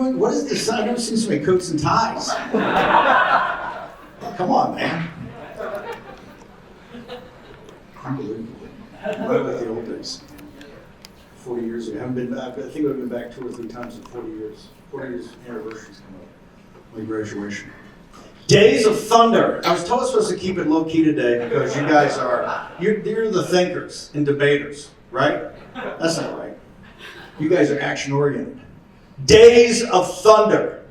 doing? What is this? I've never seen so many coats and ties. Come on, man. Unbelievable. Right like the old days. 40 years ago. I haven't been back. I think I've been back 2 or 3 times in 40 years. 40 years anniversary's come up. My graduation. Days of Thunder. I was told I was supposed to keep it low key today because you guys you're the thinkers and debaters, right? That's not right. You guys are action oriented. Days of Thunder.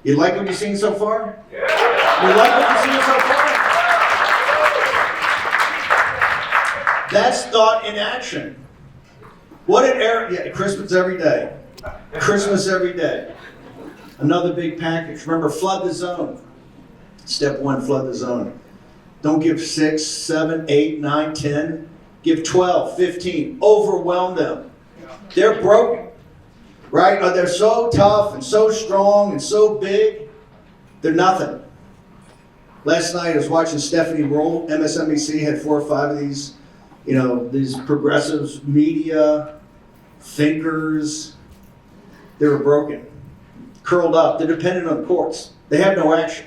You like what you've seen so far? You like what you've seen so far? That's thought in action. What an era. Yeah, Christmas every day. Christmas every day. Another big package. Remember, flood the zone. Step 1, flood the zone. Don't give 6, 7, 8, 9, 10. Give 12, 15. Overwhelm them. They're broken. Right? They're so tough and so strong and so big. They're nothing. Last night I was watching Stephanie Roll. MSNBC had 4 or 5 of these, these progressives, media, thinkers. They were broken. Curled up. They're dependent on courts. They have no action.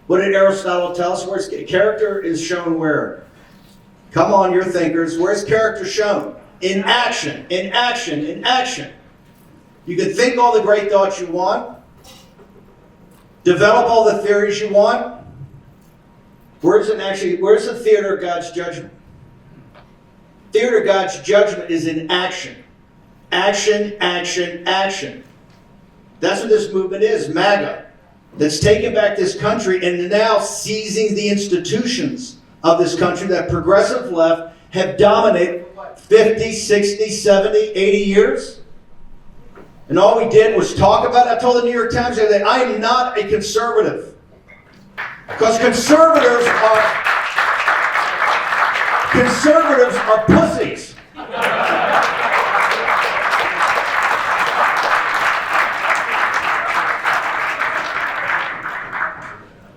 What did Aristotle tell us? Where's character is shown where? Come on, you're thinkers. Where's character shown? In action, in action, in action. You can think all the great thoughts you want. Develop all the theories you want. Where's the theater of God's judgment? Theater of God's judgment is in action. Action, action, action. That's what this movement is, MAGA. That's taken back this country and now seizing the institutions of this country that progressive left have dominated 50, 60, 70, 80 years. And all we did was talk about it. I told the New York Times the other day, I am not a conservative. Because conservatives are pussies.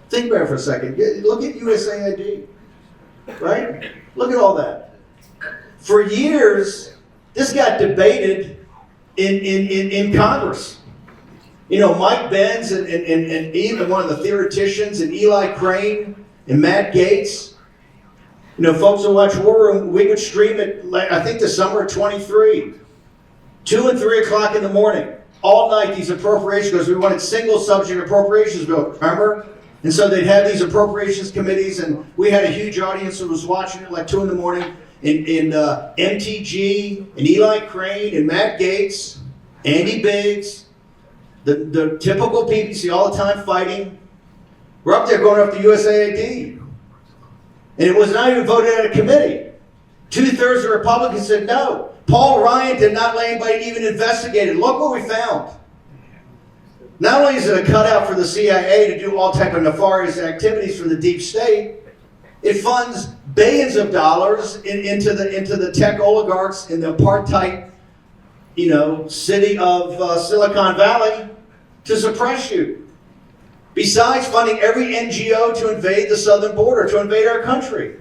Think about it for a second. Look at USAID, right? Look at all that. For years, this got debated in Congress. Mike Benz and even one of the theoreticians and Eli Crane and Matt Gaetz. Folks who watch War Room, we would stream it, I think the summer of 23. 2 and 3 o'clock in the morning. All night, these appropriations, because we wanted single subject appropriations bill, remember? And so they'd have these appropriations committees, and we had a huge audience that was watching it like 2 in the morning. And MTG, and Eli Crane, and Matt Gaetz, Andy Biggs, the typical people you see all the time fighting. We're up there going up to USAID. And it was not even voted at a committee. 2/3 of the Republicans said no. Paul Ryan did not let anybody even investigate it. Look what we found. Not only is it a cutout for the CIA to do all type of nefarious activities for the deep state, it funds billions of dollars into the tech oligarchs in the apartheid, city of Silicon Valley to suppress you. Besides funding every NGO to invade the southern border, to invade our country.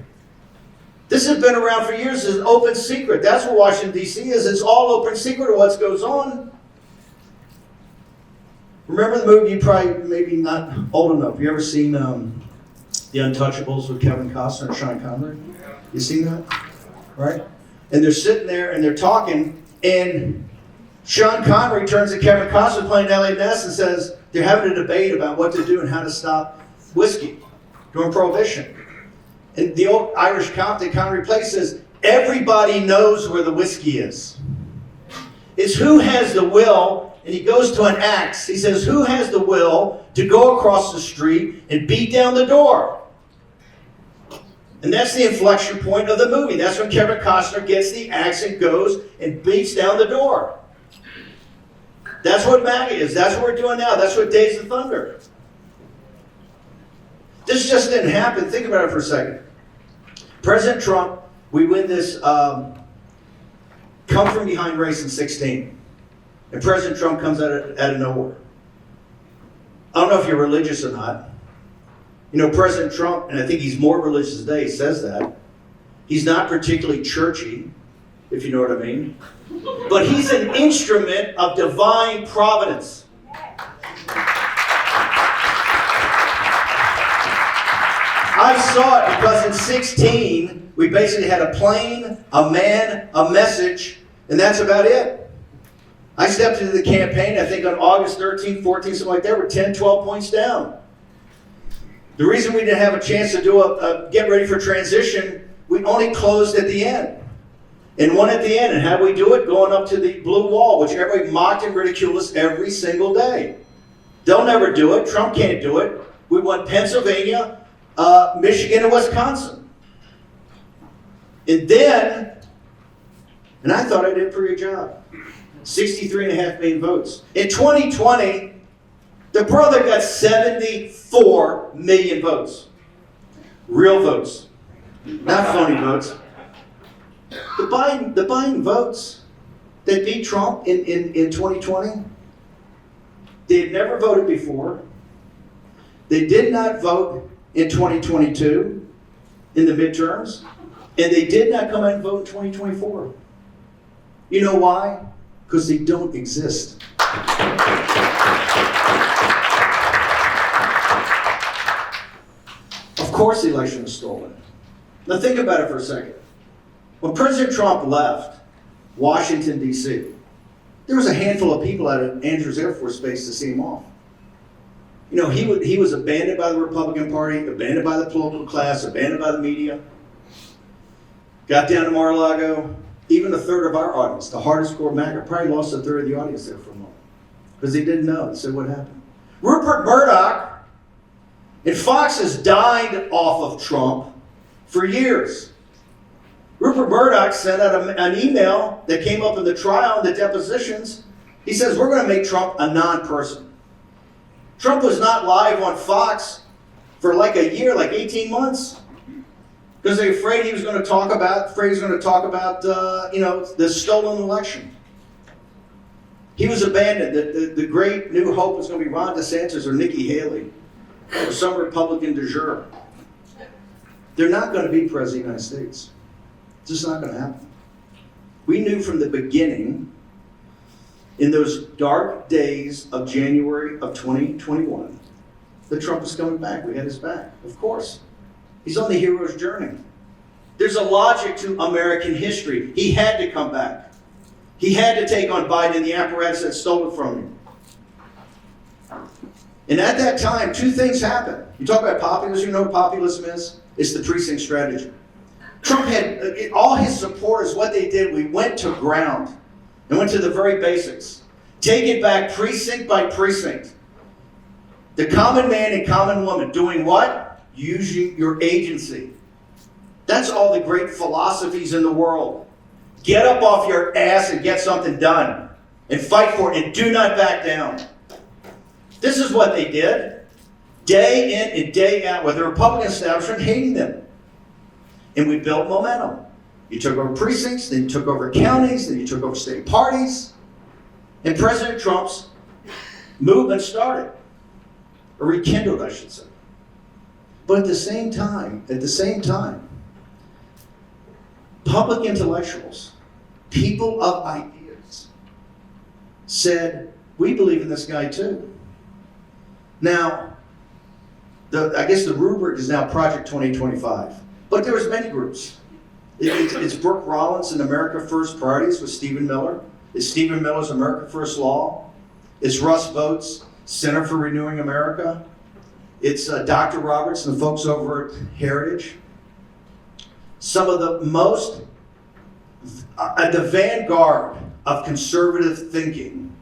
This has been around for years. It's an open secret. That's what Washington, D.C. is. It's all open secret of what goes on. Remember the movie, you probably, maybe not old enough. You ever seen The Untouchables with Kevin Costner and Sean Connery? You seen that? Right? And they're sitting there and they're talking, and Sean Connery turns to Kevin Costner playing Elliot Ness and says, they're having a debate about what to do and how to stop whiskey during Prohibition. And the old Irish cop that Connery plays says, everybody knows where the whiskey is. It's who has the will. And he goes to an axe. He says, who has the will to go across the street and beat down the door? And that's the inflection point of the movie. That's when Kevin Costner gets the axe and goes and beats down the door. That's what MAGA is. That's what we're doing now. That's what Days of Thunder. This just didn't happen. Think about it for a second. President Trump, we win this come from behind race in 2016. And President Trump comes out of nowhere. I don't know if you're religious or not. President Trump, and I think he's more religious today, he says that. He's not particularly churchy. if you know what I mean. But he's an instrument of divine providence. I saw it because in 16, we basically had a plane, a man, a message, and that's about it. I stepped into the campaign, I think on August 13, 14, something like that, we're 10, 12 points down. The reason we didn't have a chance to do a get ready for transition, we only closed at the end. And won at the end. And how do we do it? Going up to the blue wall, which everybody mocked and ridiculed us every single day. They'll never do it. Trump can't do it. We won Pennsylvania, Michigan, and Wisconsin. And then, and I thought I did a pretty good job. 63.5 million votes. In 2020, the brother got 74 million votes. Real votes. Not phony votes. The Biden votes that beat Trump in 2020, they had never voted before. They did not vote in 2022 in the midterms, and they did not come out and vote in 2024. You know why? Because they don't exist. Of course the election was stolen. Now think about it for a second. When President Trump left Washington, D.C., there was a handful of people out at Andrews Air Force Base to see him off. You know, he was abandoned by the Republican Party, abandoned by the political class, abandoned by the media. Got down to Mar-a-Lago. Even a third of our audience, the hardest core MAGA, probably lost a third of the audience there for a moment. Because they didn't know. They said, what happened? Rupert Murdoch and Fox has died off of Trump for years. Rupert Murdoch sent out an email that came up in the trial and the depositions. He says, we're going to make Trump a non-person. Trump was not live on Fox for like a year, like 18 months. Because they're afraid he was going to talk about, the stolen election. He was abandoned. The great new hope was going to be Ron DeSantis or Nikki Haley or some Republican du jour. They're not going to be president of the United States. It's just not going to happen. We knew from the beginning, in those dark days of January of 2021, that Trump was coming back. We had his back, of course. He's on the hero's journey. There's a logic to American history. He had to come back. He had to take on Biden and the apparatus that stole it from him. And at that time, two things happened. You talk about populism, you know what populism is? It's the precinct strategy. Trump had, all his supporters, what they did, we went to ground and went to the very basics. Take it back precinct by precinct. The common man and common woman doing what? Using your agency. That's all the great philosophies in the world. Get up off your ass and get something done. And fight for it and do not back down. This is what they did. Day in and day out with the Republican establishment hating them. And we built momentum. You took over precincts, then you took over counties, then you took over state parties. And President Trump's movement started. Or rekindled, I should say. But at the same time, public intellectuals, people of ideas, said, we believe in this guy too. Now, I guess the rubric is now Project 2025. But there was many groups. It's Brooke Rollins and America First Priorities with Stephen Miller. It's Stephen Miller's America First Law. It's Russ Vought's Center for Renewing America. It's Dr. Roberts and the folks over at Heritage. Some of the most, at the vanguard of conservative thinking,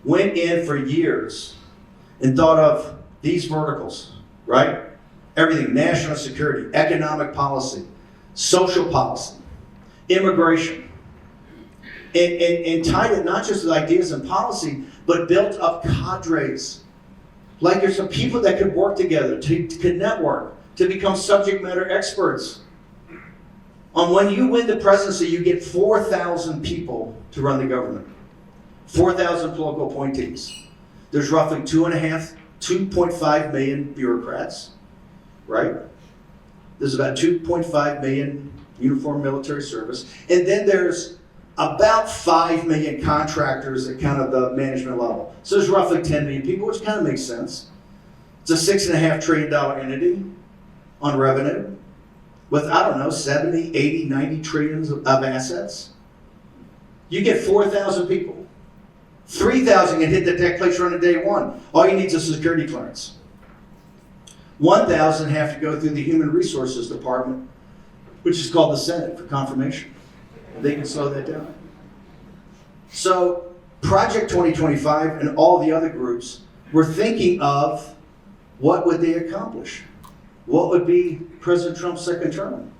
went in for years and thought of these verticals, right? Everything, national security, economic policy, social policy, immigration, and tied it not just with ideas and policy, but built up cadres. Like there's some people that could work together, to network, to become subject matter experts. On when you win the presidency, you get 4,000 people to run the government. 4,000 political appointees. There's roughly 2.5 million bureaucrats, right? There's about 2.5 million uniformed military service. And then there's about 5 million contractors at kind of the management level. So there's roughly 10 million people, which kind of makes sense. It's a $6.5 trillion entity on revenue with, I don't know, 70, 80, 90 trillions of assets. You get 4,000 people. 3,000 can hit the tech place run on day one. All you need is a security clearance. 1,000 have to go through the Human Resources Department, which is called the Senate, for confirmation. They can slow that down. So Project 2025 and all the other groups were thinking of what would they accomplish? What would be President Trump's second term?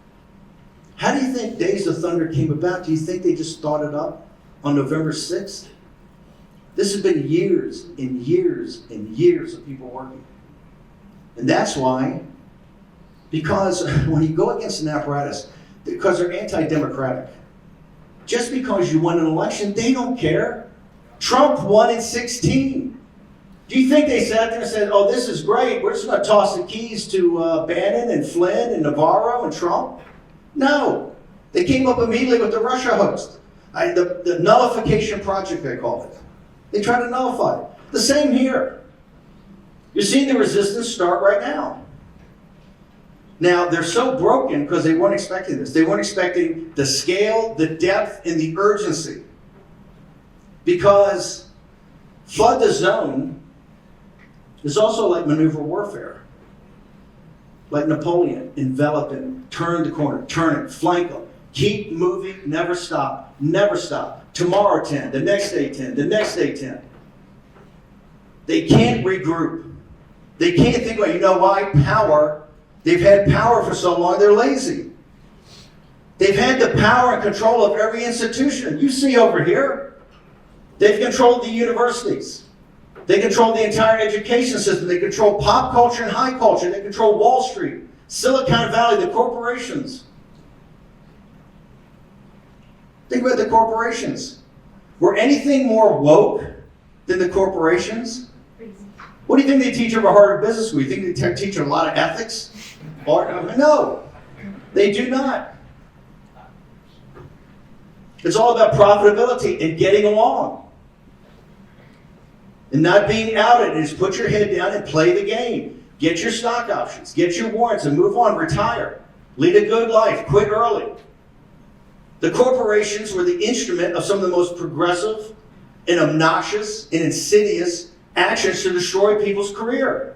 How do you think Days of Thunder came about? Do you think they just thought it up on November 6th? This has been years and years and years of people working. And that's why, because when you go against an apparatus, because they're anti-democratic, just because you won an election, they don't care. Trump won in 16. Do you think they sat there and said, oh, this is great, we're just going to toss the keys to Bannon and Flynn and Navarro and Trump? No. They came up immediately with the Russia hoax, the nullification project, they call it. They try to nullify it. The same here. You're seeing the resistance start right now. Now, they're so broken because they weren't expecting this. They weren't expecting the scale, the depth, and the urgency. Because flood the zone is also like maneuver warfare. Like Napoleon, envelop him, turn the corner, turn it, flank him. Keep moving, never stop, never stop. Tomorrow 10, the next day 10, the next day 10. They can't regroup. They can't think about, you know why? Power. They've had power for so long, they're lazy. They've had the power and control of every institution. You see over here, they've controlled the universities. They control the entire education system. They control pop culture and high culture. They control Wall Street, Silicon Valley, the corporations. Think about the corporations. Were anything more woke than the corporations? What do you think they teach over Harvard Business School? You think they teach a lot of ethics? No, they do not. It's all about profitability and getting along. And not being outed. And just put your head down and play the game. Get your stock options. Get your warrants and move on. Retire. Lead a good life. Quit early. The corporations were the instrument of some of the most progressive and obnoxious and insidious actions to destroy people's career.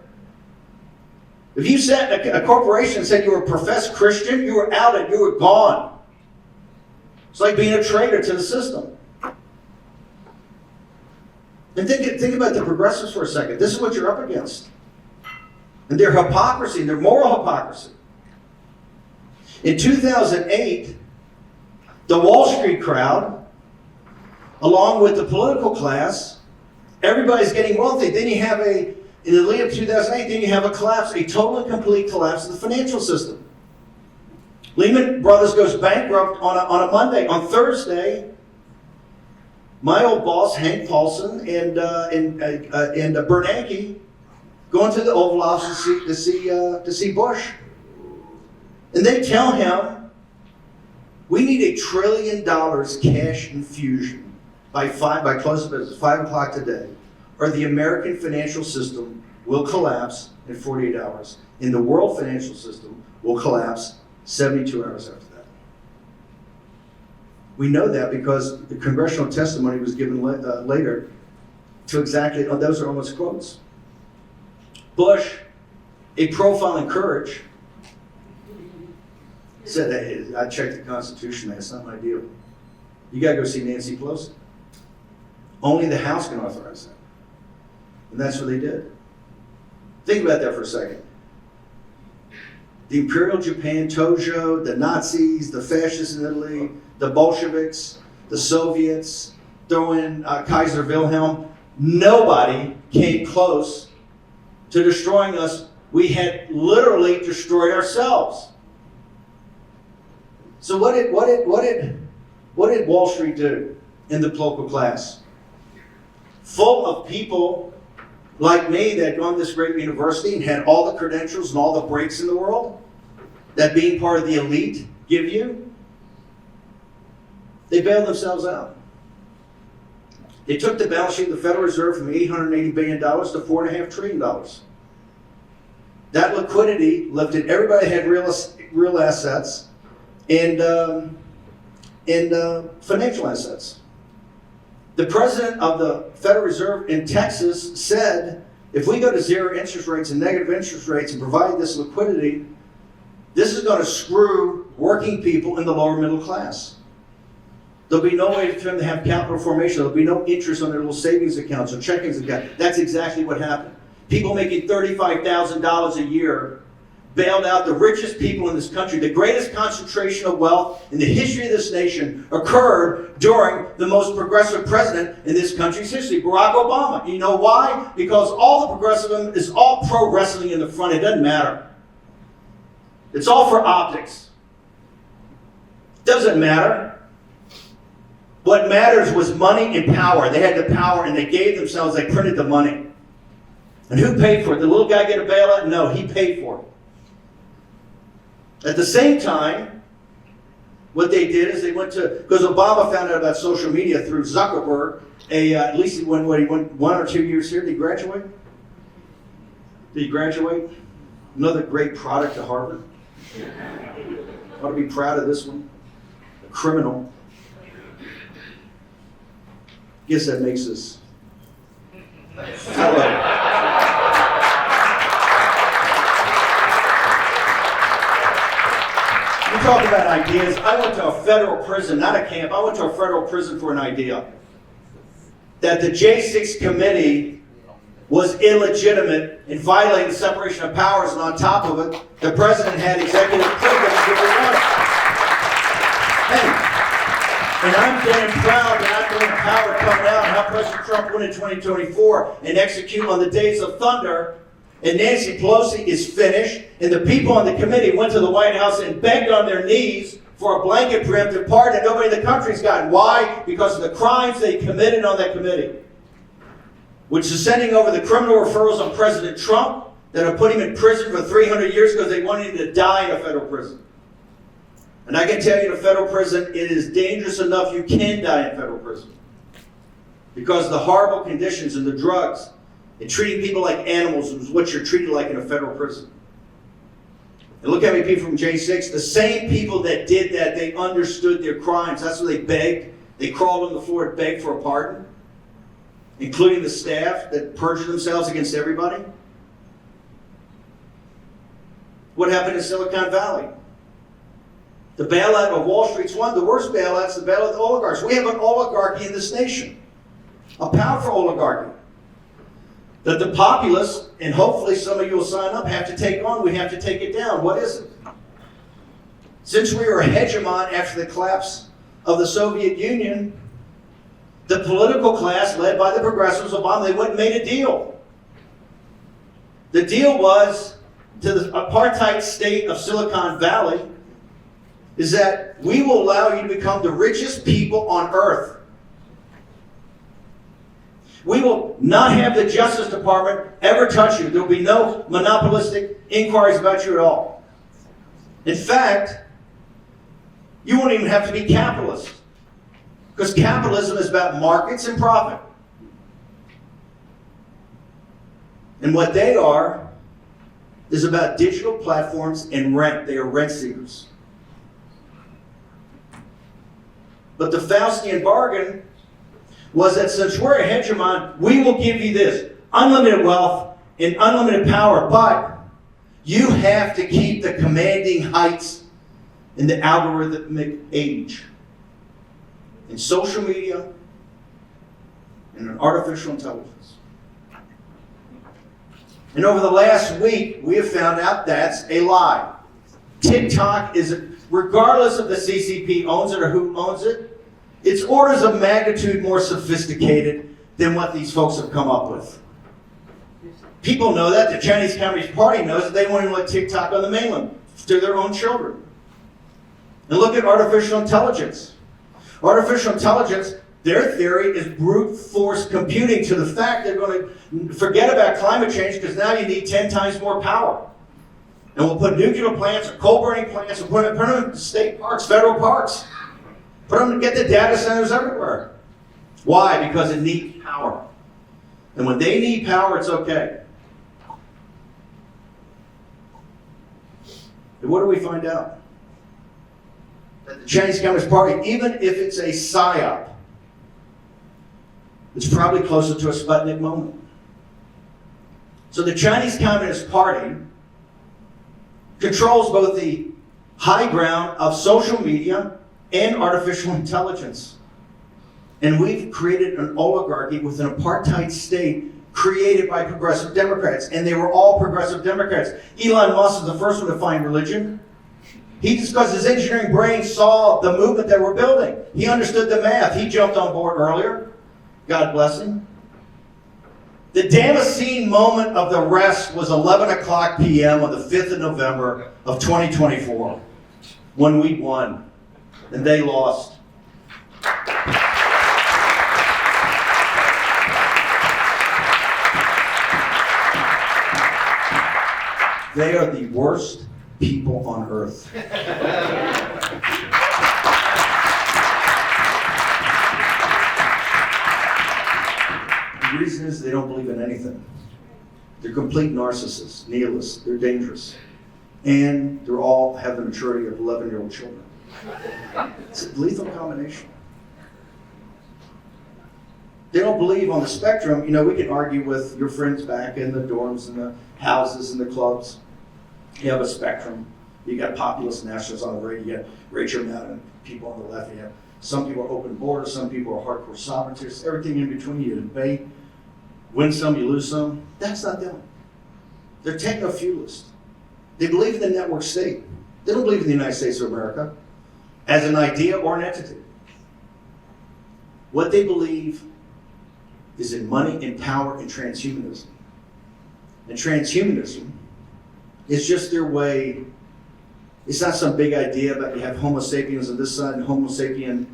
If you sat in a corporation and said you were a professed Christian, you were outed, you were gone. It's like being a traitor to the system. And think about the progressives for a second. This is what you're up against. And their hypocrisy, their moral hypocrisy. In 2008, the Wall Street crowd, along with the political class, everybody's getting wealthy. Then you have in the lead up to 2008, then you have a collapse, a total and complete collapse of the financial system. Lehman Brothers goes bankrupt on a Monday. On Thursday, my old boss, Hank Paulson, and Bernanke go into the Oval Office to see Bush. And they tell him, we need $1 trillion cash infusion by close of business, 5 o'clock today, or the American financial system will collapse in 48 hours. And the world financial system will collapse 72 hours after that. We know that because the congressional testimony was given later to exactly, those are almost quotes. Bush, a profile in courage, said, hey, I checked the Constitution, man, it's not my deal. You gotta go see Nancy Pelosi. Only the House can authorize that. And that's what they did. Think about that for a second. The Imperial Japan, Tojo, the Nazis, the fascists in Italy, the Bolsheviks, the Soviets, throw in Kaiser Wilhelm, nobody came close to destroying us. We had literally destroyed ourselves. So what did Wall Street do in the political class? Full of people like me that had gone to this great university and had all the credentials and all the breaks in the world that being part of the elite give you, They bailed themselves out. They took the balance sheet of the Federal Reserve from $880 billion to $4.5 trillion. That liquidity lifted everybody had real assets and financial assets. The president of the Federal Reserve in Texas said, if we go to zero interest rates and negative interest rates and provide this liquidity, this is going to screw working people in the lower middle class. There'll be no way for them to have capital formation. There'll be no interest on their little savings accounts or checkings accounts. That's exactly what happened. People making $35,000 a year bailed out the richest people in this country. The greatest concentration of wealth in the history of this nation occurred during the most progressive president in this country's history, Barack Obama. You know why? Because all the progressivism is all pro wrestling in the front. It doesn't matter. It's all for optics. Doesn't matter. What matters was money and power. They had the power and they gave themselves, they printed the money. And who paid for it? Did the little guy get a bailout? No, he paid for it. At the same time, what they did is they went to, because Obama found out about social media through Zuckerberg, at least he went 1 or 2 years here. Did he graduate? Did he graduate? Another great product of Harvard. Ought to be proud of this one. A criminal. Guess that makes us. Hello. You talk about ideas. I went to a federal prison, not a camp. I went to a federal prison for an idea. That the J6 committee was illegitimate and violating the separation of powers, and on top of it, the president had executive privilege to do what he wanted. Hey. And I'm damn proud that I'm going to power coming out and how President Trump went in 2024 and execute on the days of thunder. And Nancy Pelosi is finished. And the people on the committee went to the White House and begged on their knees for a blanket preemptive pardon that nobody in the country's gotten. Why? Because of the crimes they committed on that committee. Which is sending over the criminal referrals on President Trump that have put him in prison for 300 years because they wanted him to die in a federal prison. And I can tell you in a federal prison, it is dangerous enough you can die in federal prison. Because of the horrible conditions and the drugs and treating people like animals is what you're treated like in a federal prison. And look how many people from J6, the same people that did that, they understood their crimes. That's why they begged. They crawled on the floor and begged for a pardon, including the staff that perjured themselves against everybody. What happened in Silicon Valley? The bailout of Wall Street's one of the worst bailouts, the bailout of the oligarchs. We have an oligarchy in this nation, a powerful oligarchy, that the populace, and hopefully some of you will sign up, have to take on. We have to take it down. What is it? Since we were a hegemon after the collapse of the Soviet Union, the political class, led by the progressives, Obama, they went and made a deal. The deal was to the apartheid state of Silicon Valley, is that we will allow you to become the richest people on earth. We will not have the Justice Department ever touch you. There will be no monopolistic inquiries about you at all. In fact, you won't even have to be capitalist. Because capitalism is about markets and profit. And what they are is about digital platforms and rent. They are rent seekers. But the Faustian bargain was that since we're a hegemon, we will give you this unlimited wealth and unlimited power, but you have to keep the commanding heights in the algorithmic age, in social media, and in artificial intelligence. And over the last week, we have found out that's a lie. TikTok is, regardless of the CCP owns it or who owns it, it's orders of magnitude more sophisticated than what these folks have come up with. People know that. The Chinese Communist Party knows that. They won't even let TikTok on the mainland to their own children. And look at artificial intelligence. Artificial intelligence, their theory is brute force computing, to the fact they're going to forget about climate change because now you need 10 times more power. And we'll put nuclear plants or coal burning plants and put them in state parks, federal parks. Put them to get the data centers everywhere. Why? Because it needs power. And when they need power, it's okay. And what do we find out? That the Chinese Communist Party, even if it's a psyop, it's probably closer to a Sputnik moment. So the Chinese Communist Party controls both the high ground of social media and artificial intelligence. And we've created an oligarchy with an apartheid state created by progressive Democrats. And they were all progressive Democrats. Elon Musk is the first one to find religion. He just, because his engineering brain saw the movement that we're building. He understood the math. He jumped on board earlier. God bless him. The Damascene moment of the rest was 11 o'clock p.m. on the 5th of November of 2024, when we won and they lost. They are the worst people on earth. The reason is they don't believe in anything. They're complete narcissists, nihilists, they're dangerous. And they all have the maturity of 11-year-old children. It's a lethal combination. They don't believe on the spectrum. You know, we can argue with your friends back in the dorms and the houses and the clubs. You have a spectrum. You got populist nationalists on the right. You got Rachel Madden, people on the left. You have some people are open borders, some people are hardcore sovereigntists. Everything in between, you debate. Win some, you lose some. That's not them. They're techno-feudalists. They believe in the network state. They don't believe in the United States of America as an idea or an entity. What they believe is in money and power and transhumanism. And transhumanism is just their way. It's not some big idea about you have Homo sapiens on this side and Homo sapien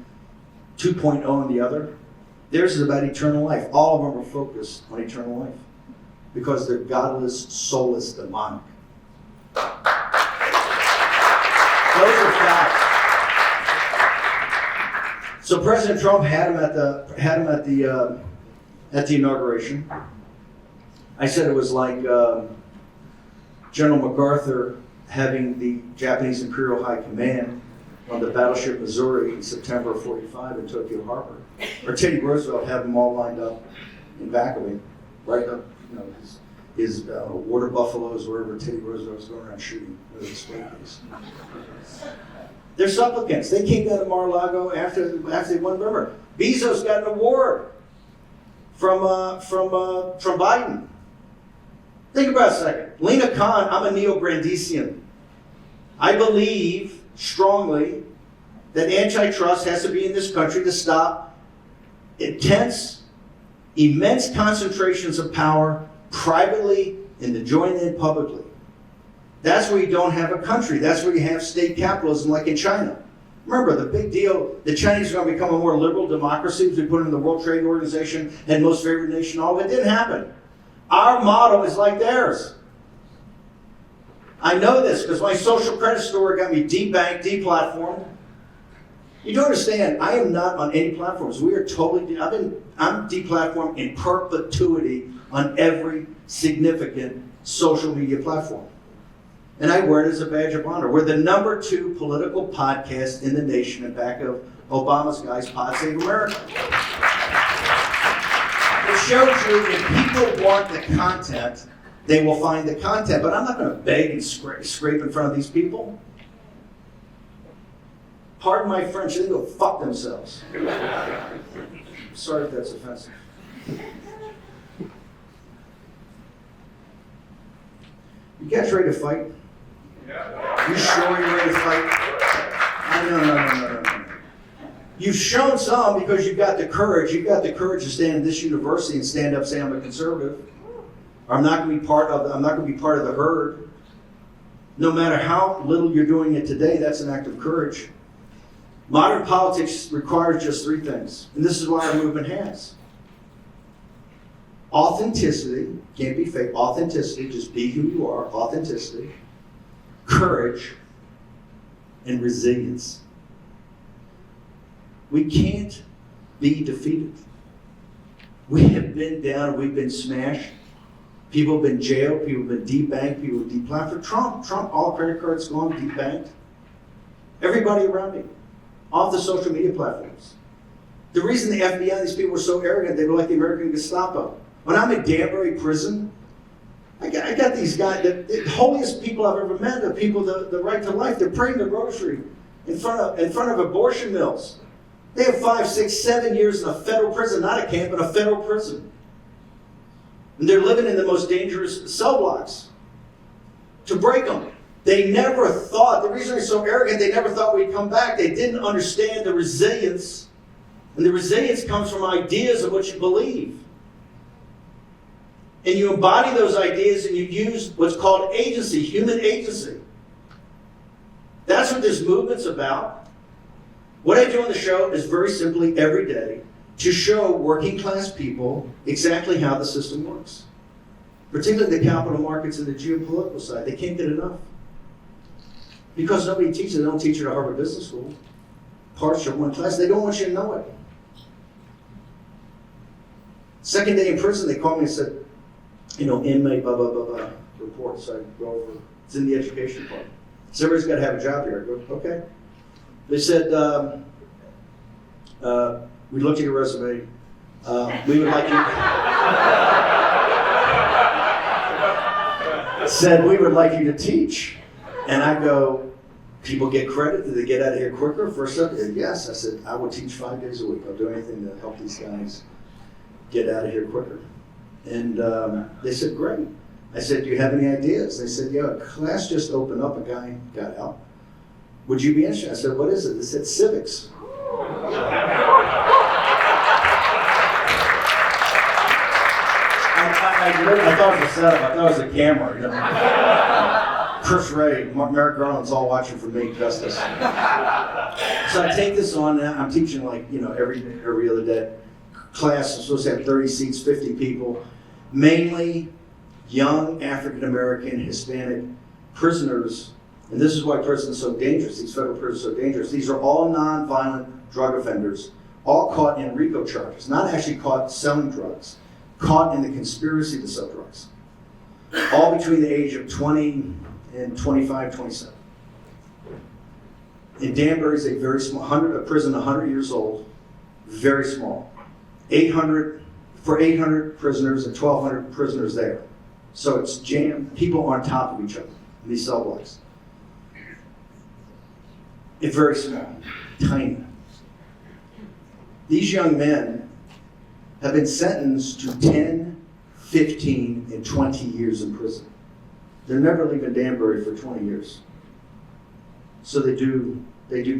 2.0 on the other. Theirs is about eternal life. All of them are focused on eternal life because they're godless, soulless, demonic. Those are facts. So President Trump had him at the inauguration. I said it was like General MacArthur having the Japanese Imperial High Command on the battleship Missouri in September of '45 in Tokyo Harbor, or Teddy Roosevelt had them all lined up in back of him, right up, you know, his water buffaloes, wherever Teddy Roosevelt was going around shooting with his display case. They're supplicants. They came down to Mar-a-Lago after they won. Remember, Bezos got an award from Biden. Think about it a second. Lena Khan, I'm a neo-Grandesian. I believe strongly that antitrust has to be in this country to stop immense concentrations of power privately and to join in publicly. That's where you don't have a country. That's where you have state capitalism like in China. Remember, the big deal, the Chinese are going to become a more liberal democracy as we put them in the World Trade Organization and most favored nation. All of it didn't happen. Our model is like theirs. I know this because my social credit score got me debanked, deplatformed. You do understand, I am not on any platforms. We are totally, I'm deplatformed in perpetuity on every significant social media platform. And I wear it as a badge of honor. We're the #2 political podcast in the nation in back of Obama's guys, Pod Save America. It shows you if people want the content, they will find the content. But I'm not going to beg and scrape in front of these people. Pardon my French, they go fuck themselves. Sorry if that's offensive. You guys ready to fight? You sure you're ready to fight? No. You've shown some because you've got the courage. You've got the courage to stand in this university and stand up and say I'm a conservative. Or I'm not going to be part of the herd. No matter how little you're doing it today, that's an act of courage. Modern politics requires just 3 things, and this is why our movement has. Authenticity, can't be fake. Authenticity, just be who you are. Authenticity, courage, and resilience. We can't be defeated. We have been down, we've been smashed. People have been jailed, people have been debanked, people have been deplatformed. Trump, all credit cards gone, debanked. Everybody around me, off the social media platforms. The reason the FBI, these people were so arrogant, they were like the American Gestapo. When I'm in Danbury prison, I got these guys, the holiest people I've ever met, the people, the right to life, they're praying the rosary in front of abortion mills. They have 5, 6, 7 years in a federal prison, not a camp, but a federal prison. And they're living in the most dangerous cell blocks. To break them. They never thought, the reason they're so arrogant, they never thought we'd come back. They didn't understand the resilience. And the resilience comes from ideas of what you believe. And you embody those ideas and you use what's called agency, human agency. That's what this movement's about. What I do on the show is very simply every day to show working class people exactly how the system works. Particularly the capital markets and the geopolitical side. They can't get enough. Because nobody teaches it. They don't teach it at Harvard Business School. Parts of one class. They don't want you to know it. Second day in prison, they called me and said, inmate, blah, blah, blah, blah, report. So I go over. It's in the education part. So everybody's got to have a job here. I go, okay. They said, we looked at your resume. We would like you. Said we would like you to teach. And I go, people get credit? Do they get out of here quicker? First up, yes. I said, I will teach 5 days a week. I'll do anything to help these guys get out of here quicker. And they said, great. I said, do you have any ideas? They said, yeah, a class just opened up. A guy got out. Would you be interested? I said, what is it? They said, civics. I thought it was a setup. I thought it was a camera. Chris Ray, Merrick Garland's all watching for me, justice. So I take this on now. I'm teaching every other day. Class, I'm supposed to have 30 seats, 50 people. Mainly young African-American, Hispanic prisoners. And this is why prisons are so dangerous. These federal prisons are so dangerous. These are all nonviolent drug offenders, all caught in RICO charges, not actually caught selling drugs, caught in the conspiracy to sell drugs. All between the age of 20 and 25, 27. And Danbury is a very small, a prison 100 years old, very small. 800 prisoners and 1,200 prisoners there. So it's jammed, people on top of each other in these cell blocks. It's very small, tiny. These young men have been sentenced to 10, 15, and 20 years in prison. They're never leaving Danbury for 20 years. So they do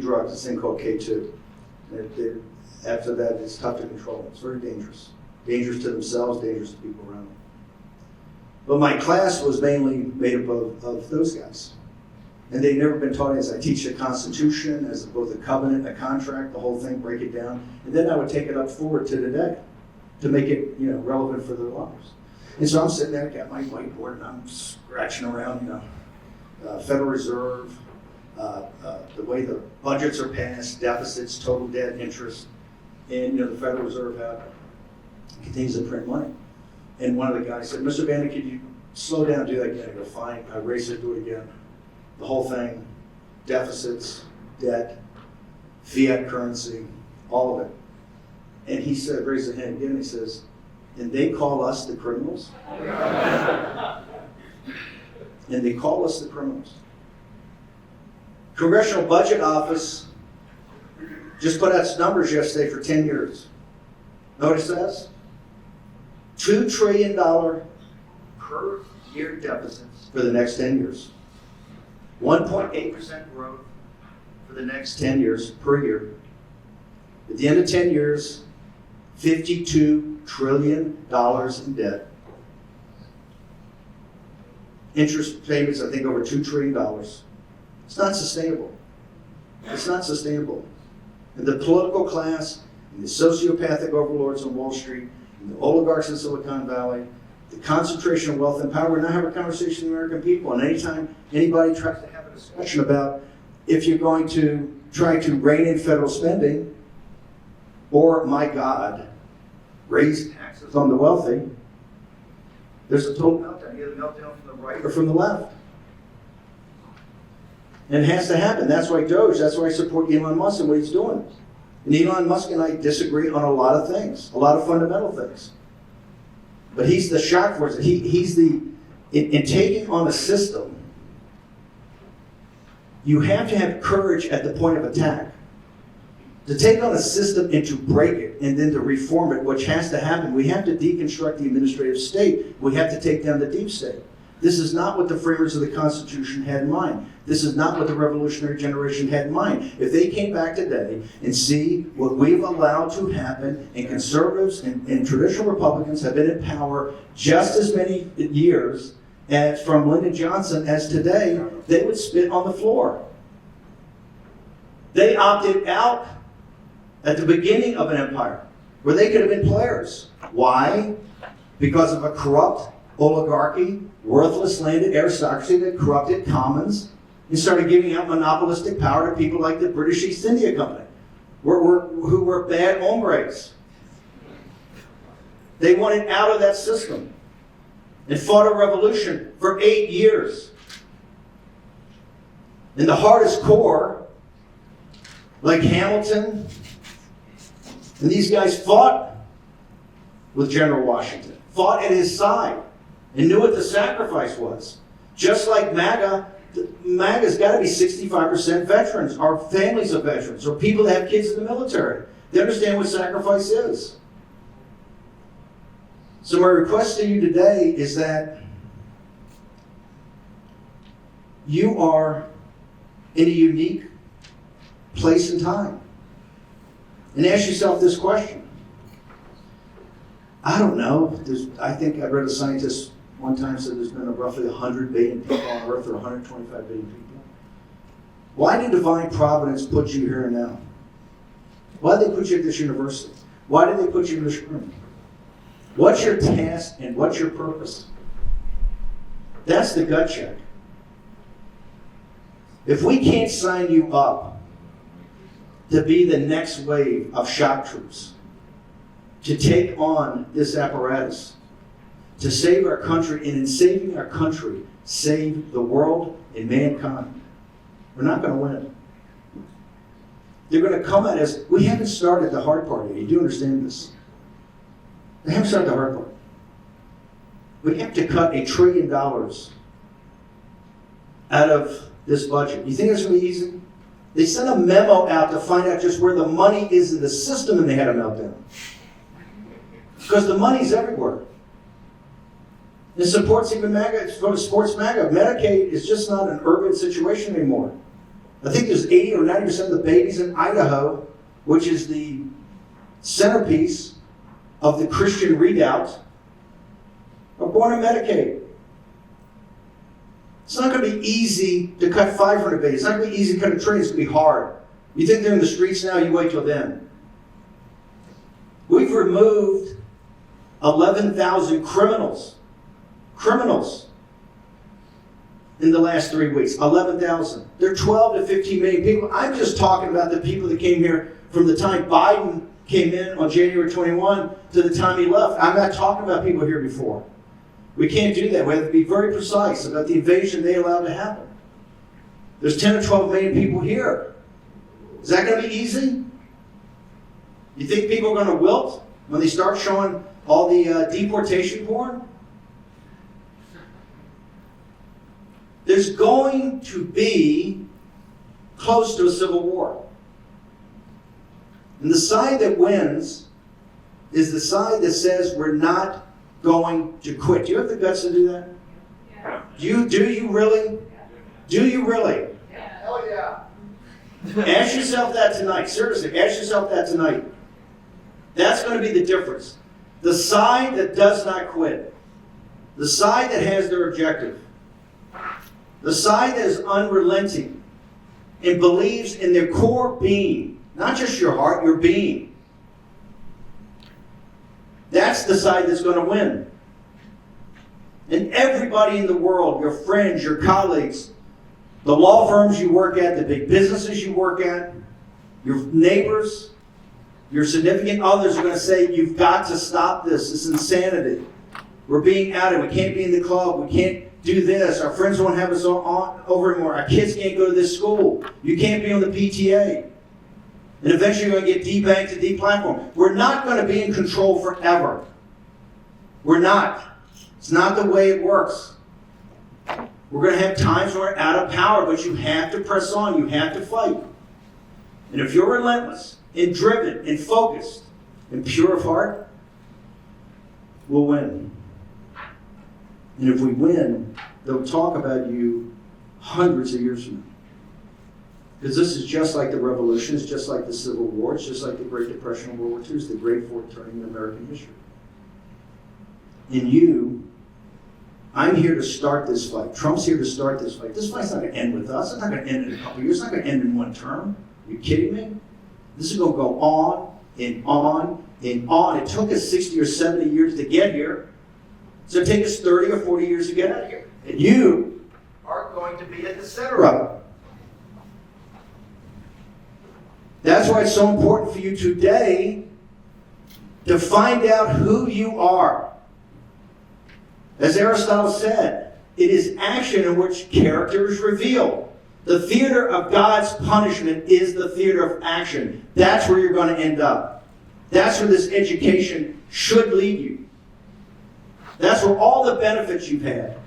drugs, this thing called K2. After that, it's tough to control. It's very dangerous. Dangerous to themselves, dangerous to people around them. But my class was mainly made up of those guys. And they'd never been taught as I teach the Constitution, as both a covenant, a contract, the whole thing, break it down. And then I would take it up forward to today to make it relevant for their lives. And so I'm sitting there, I got my whiteboard, and I'm scratching around, Federal Reserve, the way the budgets are passed, deficits, total debt, interest. And the Federal Reserve continues to print money. And one of the guys said, Mr. Bannon, could you slow down and do that again? I go, fine. I erase it, do it again. The whole thing, deficits, debt, fiat currency, all of it. And he said, raised his hand again, he says, and they call us the criminals? And they call us the criminals. Congressional Budget Office just put out numbers yesterday for 10 years. Know what it says? $2 trillion per year deficits for the next 10 years. 1.8% growth for the next 10 years per year. At the end of 10 years, $52 trillion in debt. Interest payments, I think, over $2 trillion. It's not sustainable. It's not sustainable. And the political class, and the sociopathic overlords on Wall Street, and the oligarchs in Silicon Valley, the concentration of wealth and power, we're not having a conversation with the American people. And anytime anybody tries to have a discussion about if you're going to try to rein in federal spending, or, my God, raise taxes on the wealthy, there's a total meltdown. You get a meltdown from the right or from the left. And it has to happen. That's why Doge, that's why I support Elon Musk and what he's doing. And Elon Musk and I disagree on a lot of things, a lot of fundamental things. But he's the shock force. He's the, in taking on a system, you have to have courage at the point of attack. To take on a system and to break it and then to reform it, which has to happen, we have to deconstruct the administrative state. We have to take down the deep state. This is not what the framers of the Constitution had in mind. This is not what the revolutionary generation had in mind. If they came back today and see what we've allowed to happen, and conservatives and traditional Republicans have been in power just as many years as from Lyndon Johnson as today, they would spit on the floor. They opted out at the beginning of an empire where they could have been players. Why? Because of a corrupt oligarchy, worthless landed aristocracy that corrupted commons and started giving out monopolistic power to people like the British East India Company, who were bad hombres. They wanted out of that system and fought a revolution for 8 years. And the hardest core, like Hamilton, and these guys fought with General Washington, fought at his side, and knew what the sacrifice was. Just like MAGA, MAGA's got to be 65% veterans, or families of veterans, or people that have kids in the military. They understand what sacrifice is. So my request to you today is that you are in a unique place and time. And ask yourself this question. I don't know. I think I read a scientist one time said there's been roughly 100 billion people on Earth, or 125 billion people. Why did divine providence put you here and now? Why did they put you at this university? Why did they put you in this room? What's your task and what's your purpose? That's the gut check. If we can't sign you up to be the next wave of shock troops, to take on this apparatus, to save our country, and in saving our country, save the world and mankind, we're not going to win. They're going to come at us. We haven't started the hard part yet. You do understand this? They haven't started the hard part. We have to cut $1 trillion out of this budget. You think it's going to be easy? They sent a memo out to find out just where the money is in the system, and they had a meltdown. Because the money's everywhere. It supports even MAGA. It's going to sports MAGA. Medicaid is just not an urban situation anymore. I think there's 80 or 90% of the babies in Idaho, which is the centerpiece of the Christian redoubt, are born on Medicaid. It's not going to be easy to cut 500 billion. It's not going to be easy to cut $1 trillion. It's going to be hard. You think they're in the streets now? You wait till then. We've removed 11,000 criminals in the last 3 weeks. 11,000. There are 12 to 15 million people. I'm just talking about the people that came here from the time Biden came in on January 21 to the time he left. I'm not talking about people here before. We can't do that. We have to be very precise about the invasion they allowed to happen. There's 10 or 12 million people here. Is that going to be easy? You think people are going to wilt when they start showing all the deportation porn? There's going to be close to a civil war. And the side that wins is the side that says we're not going to quit. Do you have the guts to do that? Yeah. Do you really? Do you really? Yeah. Hell yeah. Ask yourself that tonight. Seriously, ask yourself that tonight. That's going to be the difference. The side that does not quit. The side that has their objective. The side that is unrelenting and believes in their core being, not just your heart, your being. That's the side that's going to win. And everybody in the world, your friends, your colleagues, the law firms you work at, the big businesses you work at, your neighbors, Your significant others are going to say, you've got to stop this. It's insanity. We're being outed. We can't be in the club. We can't do this. Our friends won't have us over anymore. Our kids can't go to this school. You can't be on the PTA. And eventually you're going to get debanked and deplatformed. We're not going to be in control forever. We're not. It's not the way it works. We're going to have times when we're out of power, but you have to press on. You have to fight. And if you're relentless and driven and focused and pure of heart, we'll win. And if we win, they'll talk about you hundreds of years from now. Because this is just like the Revolution, it's just like the Civil War, it's just like the Great Depression of World War II, it's the great fourth turning in American history. And you, I'm here to start this fight. Trump's here to start this fight. This fight's not going to end with us. It's not going to end in a couple of years. It's not going to end in one term. Are you kidding me? This is going to go on and on and on. It took us 60 or 70 years to get here. So it'll take us 30 or 40 years to get out of here. And you are going to be at the center of it. That's why it's so important for you today to find out who you are. As Aristotle said, it is action in which character is revealed. The theater of God's punishment is the theater of action. That's where you're going to end up. That's where this education should lead you. That's where all the benefits you've had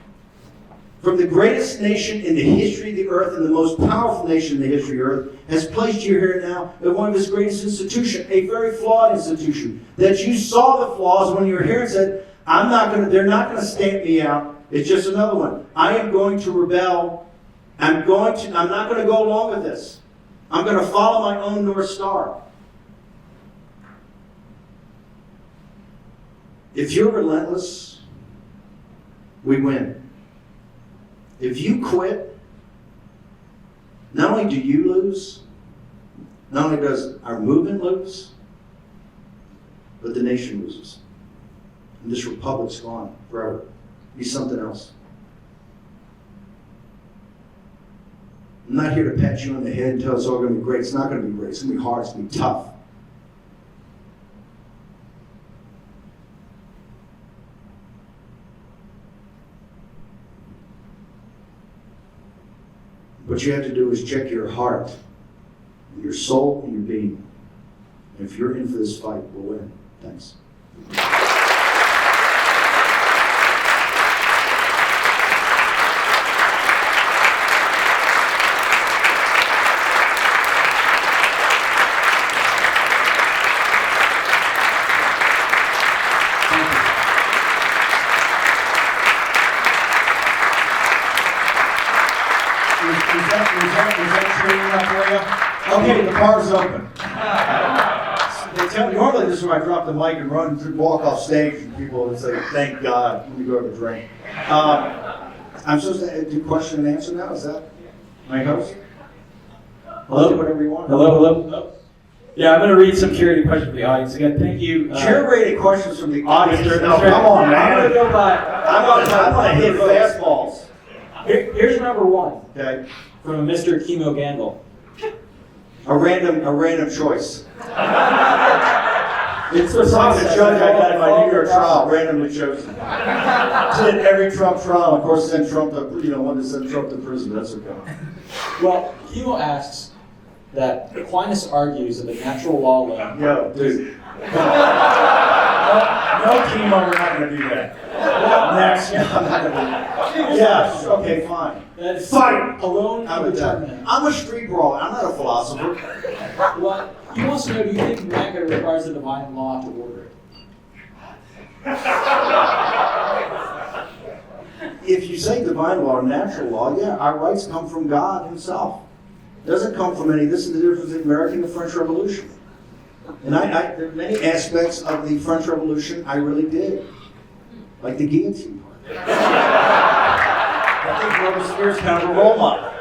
from the greatest nation in the history of the earth and the most powerful nation in the history of the earth has placed you here now at one of its greatest institutions, a very flawed institution. That you saw the flaws when you were here and said, they're not going to stamp me out. It's just another one. I am going to rebel. I'm not going to go along with this. I'm going to follow my own North Star. If you're relentless, we win. If you quit, not only do you lose, not only does our movement lose, but the nation loses. And this republic's gone forever. Be something else. I'm not here to pat you on the head and tell it's all going to be great. It's not going to be great. It's going to be hard. It's going to be tough. What you have to do is check your heart, and your soul, and your being. And if you're in for this fight, we'll win. Thanks. Okay, the bar's open. They tell me, normally this is where I drop the mic and walk off stage and people would say, thank God, let me go have a drink. I'm supposed to do question and answer now? Is that my host? Hello? Do whatever you want. Hello. Yeah, I'm going to read some curated questions from the audience. Again, thank you. Curated questions from the audience. Mr. No, come on, man. I'm going to go by. I want to hit fastballs. Here's number one. Okay. From Mr. Chemo Gandel. A random choice. It's the judge I got in my New York trial, randomly chosen. Did every Trump trial, of course, sent Trump to, wanted to send Trump to prison. That's okay. Well, Chemo asks that Aquinas argues that the natural law alone. Yo, dude. No, Chemo, we're not going to do that. Next. I'm not going to do that. Yes, okay, fine. Fight! Alone How about that? I'm a street brawler. I'm not a philosopher. Well, he wants to know, do you think America requires the divine law to order it? If you say divine law or natural law, yeah, our rights come from God himself. It doesn't come from any. This is the difference between the American and the French Revolution. And there are many aspects of the French Revolution I really did. Like the guillotine part. I think Robespierre's kind of a role model.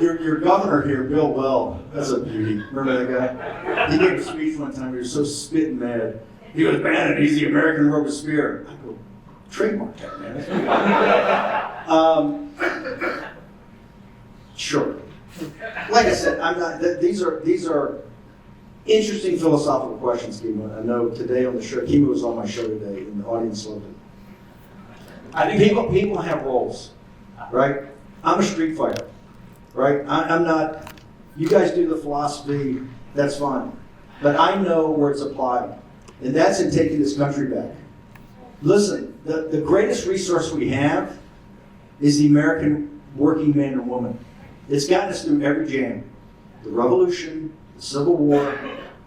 Your governor here, Bill Weld, that's a beauty. Remember that guy? He gave a speech one time. He was so spitting mad. He goes, Bannon, he's the American Robespierre. I go, trademark that, man. Sure. Like I said, I'm not. These are interesting philosophical questions, Kimo. I know today on the show, Kimo was on my show today, and the audience loved it. I think People have roles, right? I'm a street fighter, right? I'm not. You guys do the philosophy, that's fine, but I know where it's applied, and that's in taking this country back. Listen, the greatest resource we have is the American working man and woman. It's gotten us through every jam. The Revolution, the Civil War,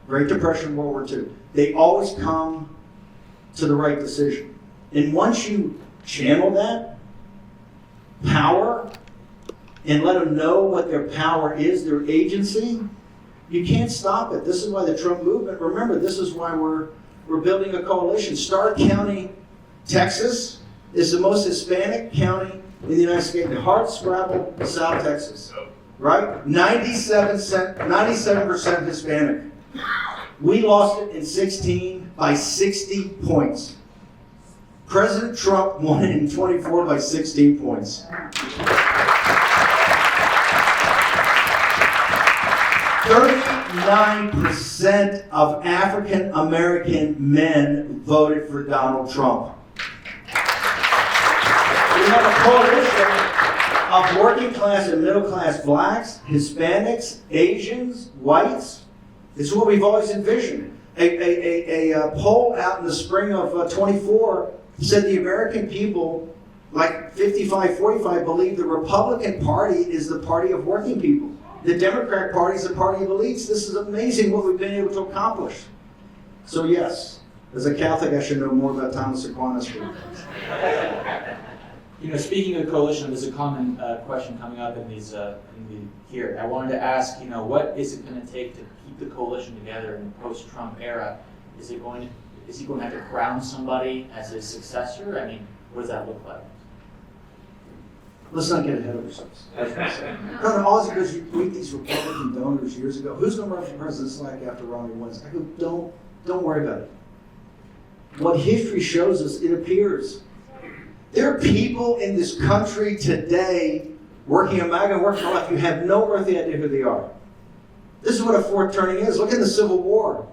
Great Depression, World War II. They always come to the right decision. And once you channel that power and let them know what their power is, their agency, you can't stop it. This is why the Trump movement, remember, this is why we're building a coalition. Starr County, Texas, is the most Hispanic county in the United States. Hardscrabble, South Texas, right? 97% Hispanic. We lost it in 16 by 60 points. President Trump won it in 24 by 16 points. 39% of African American men voted for Donald Trump. We have a coalition of working class and middle class blacks, Hispanics, Asians, whites. It's what we've always envisioned. A poll out in the spring of 24 said the American people, like 55-45, believe the Republican Party is the party of working people. The Democrat Party is the party of elites. This is amazing what we've been able to accomplish. So yes, as a Catholic, I should know more about Thomas Aquinas. Speaking of coalition, there's a common question coming up in here. I wanted to ask, what is it going to take to keep the coalition together in the post-Trump era? Is he going to have to crown somebody as his successor? I mean, what does that look like? Let's not get ahead of ourselves. No, all it's because you meet these Republican donors years ago. Who's going to run for president-elect after Romney wins? I go, don't worry about it. What history shows us, it appears. There are people in this country today working a MAGA and working left. You have no earthly idea who they are. This is what a fourth turning is. Look at the Civil War.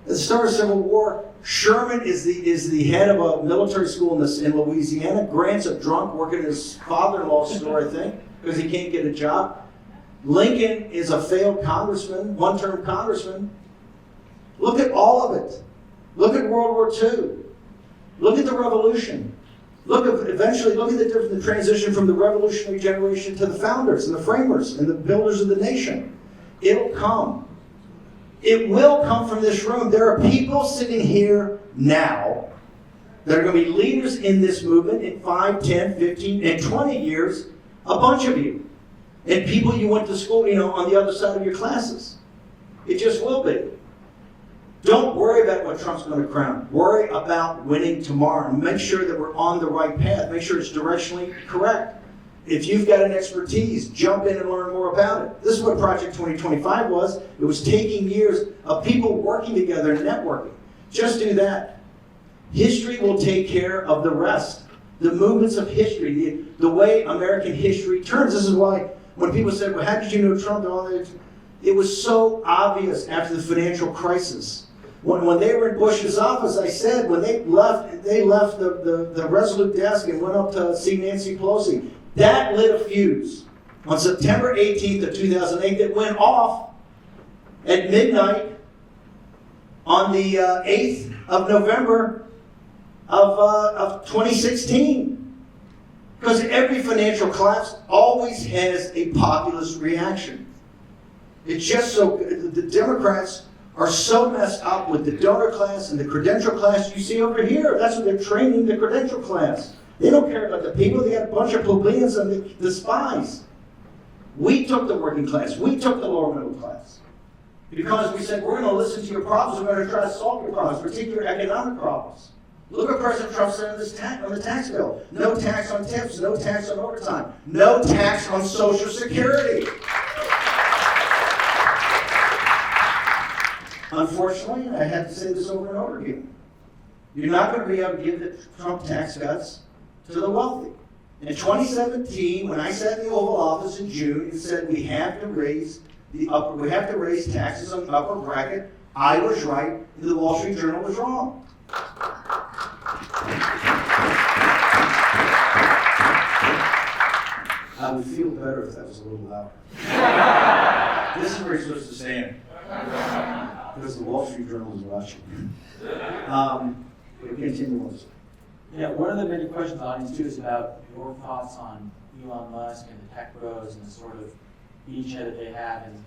At the start of the Civil War, Sherman is the head of a military school in Louisiana. Grant's a drunk working at his father-in-law's store, I think, because he can't get a job. Lincoln is a failed congressman, one-term congressman. Look at all of it. Look at World War II. Look at the Revolution. Eventually, look at the transition from the revolutionary generation to the founders and the framers and the builders of the nation. It'll come. It will come from this room. There are people sitting here now that are going to be leaders in this movement in 5, 10, 15, and 20 years, a bunch of you. And people you went to school, on the other side of your classes. It just will be. Don't worry about what Trump's going to crown. Worry about winning tomorrow. And make sure that we're on the right path. Make sure it's directionally correct. If you've got an expertise, jump in and learn more about it. This is what Project 2025 was. It was taking years of people working together and networking. Just do that. History will take care of the rest. The movements of history, the way American history turns. This is why when people said, well, how did you know Trump? It was so obvious after the financial crisis. When they were in Bush's office, I said, when they left the Resolute desk and went up to see Nancy Pelosi, that lit a fuse on September 18th of 2008 that went off at midnight on the 8th of November of 2016. Because every financial collapse always has a populist reaction. It's just so, the Democrats are so messed up with the donor class and the credential class you see over here. That's what they're training the credential class. They don't care about the people. They got a bunch of plebeians and the spies. We took the working class. We took the lower middle class. Because we said, we're going to listen to your problems. We're going to try to solve your problems, particularly your economic problems. Look what President Trump said on the tax bill. No tax on tips. No tax on overtime. No tax on Social Security. Unfortunately, I had to say this over and over again. You're not going to be able to give the Trump tax cuts to the wealthy. In 2017, when I sat in the Oval Office in June and said we have to raise taxes on the upper bracket, I was right and the Wall Street Journal was wrong. I would feel better if that was a little louder. This is where you're supposed to stand. Because the Wall Street Journal is watching. We'll continue on. Yeah, one of the many questions in the audience too is about your thoughts on Elon Musk and the tech bros and the sort of beachhead that they have in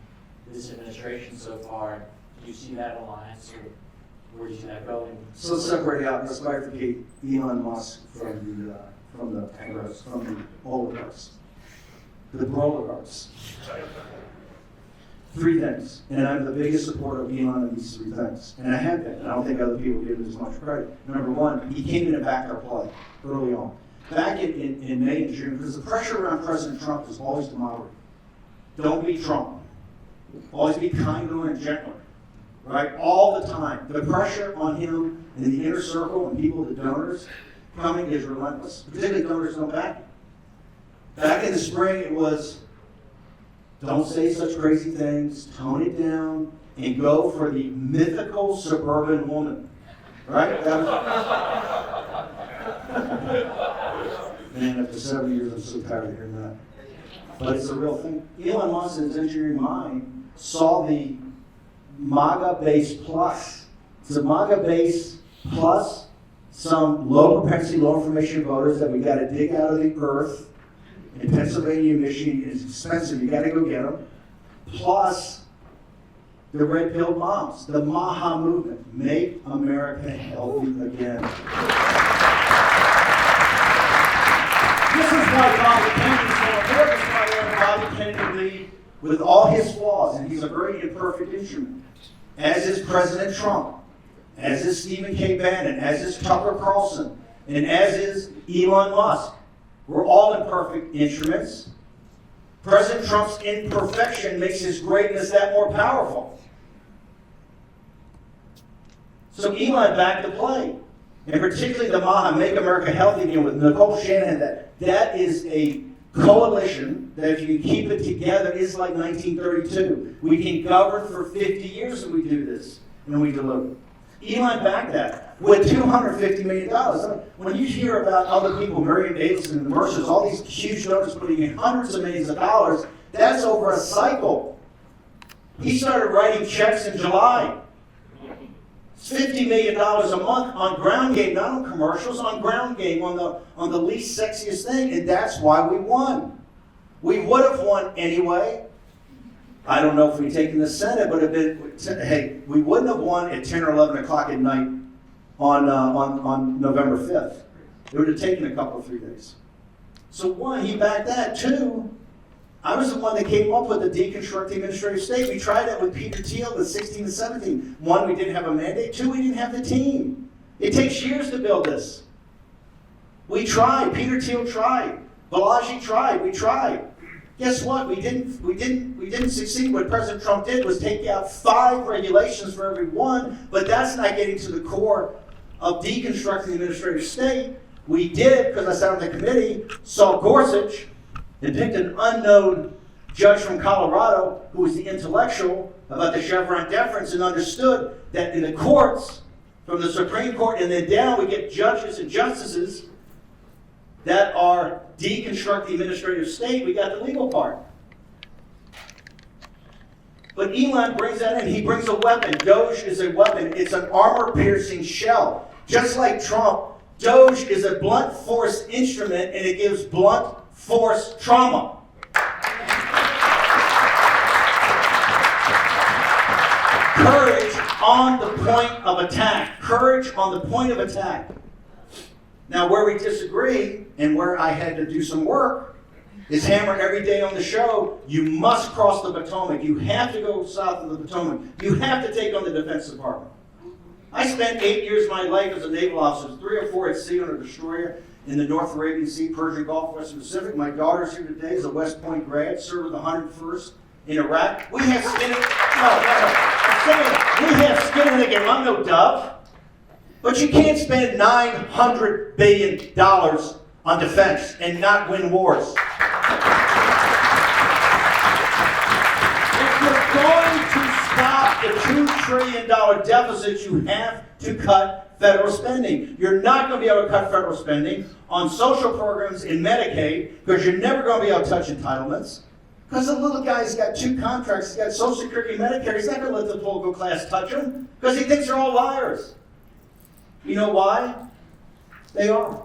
this administration so far. Do you see that alliance, or where do you see that going? So let's separate out, let's bifurcate Elon Musk from the tech bros, from the oligarchs, the oligarchs. Three things, and I'm the biggest supporter of Elon in these three things, and I have been, and I don't think other people give him as much credit. Number one, he came in and backed our play early on. Back in May and June, because the pressure around President Trump was always to moderate. Don't be Trump. Always be kinder and gentler, right? All the time. The pressure on him in the inner circle and people, the donors, coming is relentless. Particularly donors don't back him. Back in the spring, it was, don't say such crazy things, tone it down, and go for the mythical suburban woman. Right? Man, after 7 years, I'm so tired of hearing that. But it's a real thing. Elon Musk, in his engineering mind, saw the MAGA base plus. It's a MAGA base plus some low propensity, low information voters that we got to dig out of the earth. In Pennsylvania, Michigan, it's expensive. You got to go get them. Plus the red-pilled moms, the MAHA movement, make America healthy again. This is why Bobby Kennedy is so important. This is why I want Bobby Kennedy to lead with all his flaws, and he's a very imperfect instrument. As is President Trump, as is Stephen K. Bannon, as is Tucker Carlson, and as is Elon Musk. We're all imperfect instruments. President Trump's imperfection makes his greatness that more powerful. So Elon backed the play. And particularly the MAHA, Make America Healthy Again, with Nicole Shanahan, that is a coalition that if you keep it together is like 1932. We can govern for 50 years if we do this, and we deliver. Elon backed that with $250 million. When you hear about other people, Marion Davidson and the Mercers, all these huge donors putting in hundreds of millions of dollars, that's over a cycle. He started writing checks in July. It's $50 million a month on ground game, not on commercials, on ground game, on the least sexiest thing, and that's why we won. We would have won anyway. I don't know if we'd taken the Senate, but we wouldn't have won at 10 or 11 o'clock at night on November 5th. It would have taken a couple of 3 days. So one, he backed that. Two, I was the one that came up with the deconstruct the administrative state. We tried that with Peter Thiel with 16 and 17. One, we didn't have a mandate. Two, we didn't have the team. It takes years to build this. We tried. Peter Thiel tried. Balaji tried. We tried. Guess what? We didn't succeed. What President Trump did was take out 5 regulations for every one, but that's not getting to the core of deconstructing the administrative state. We did, because I sat on the committee, saw Gorsuch and picked an unknown judge from Colorado who was the intellectual about the Chevron deference and understood that in the courts, from the Supreme Court and then down, we get judges and justices that are deconstruct the administrative state. We got the legal part. But Elon brings that in. He brings a weapon. Doge is a weapon. It's an armor-piercing shell. Just like Trump, Doge is a blunt force instrument, and it gives blunt force trauma. Courage on the point of attack. Courage on the point of attack. Now, where we disagree, and where I had to do some work, is hammer every day on the show, you must cross the Potomac. You have to go south of the Potomac. You have to take on the Defense Department. I spent 8 years of my life as a naval officer, 3 or 4 at sea on a destroyer in the North Arabian Sea, Persian Gulf, Western Pacific. My daughter's here today is a West Point grad, served with the 101st in Iraq. We have skin in We have skin in the game. I'm no dove. But you can't spend $900 billion on defense and not win wars. If you're going to stop the $2 trillion deficit, you have to cut federal spending. You're not going to be able to cut federal spending on social programs in Medicaid because you're never going to be able to touch entitlements. Because the little guy's got 2 contracts, he's got Social Security and Medicare, he's not going to let the political class touch him because he thinks they're all liars. You know why? They are.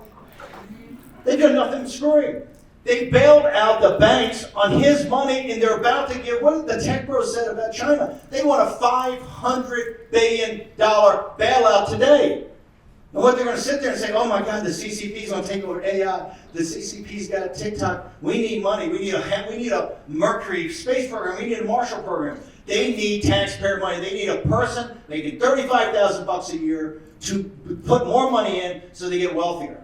They've done nothing screwing. They bailed out the banks on his money, and they're about to give, what the tech bro said about China, they want a $500 billion bailout today. And what they're going to sit there and say, oh my God, the CCP's going to take over AI. The CCP's got a TikTok. We need money. We need a Mercury space program. We need a Marshall program. They need taxpayer money. They need a person making $35,000 a year to put more money in so they get wealthier.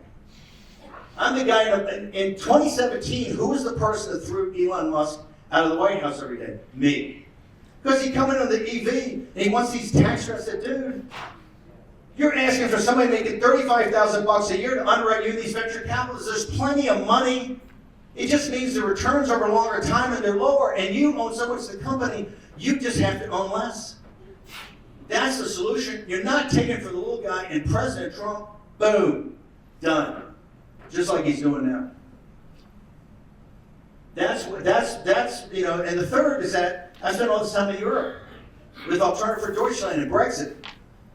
I'm the guy in 2017, who was the person that threw Elon Musk out of the White House every day? Me. Because he come in on the EV and he wants these tax credits. I said, dude, you're asking for somebody making $35,000 a year to underwrite you in these venture capitalists. There's plenty of money. It just means the returns over a longer time and they're lower, and you own so much of the company, you just have to own less. That's the solution. You're not taking for the little guy, and President Trump, boom, done. Just like he's doing now. That's and the third is that I spent all this time in Europe with Alternative for Deutschland and Brexit.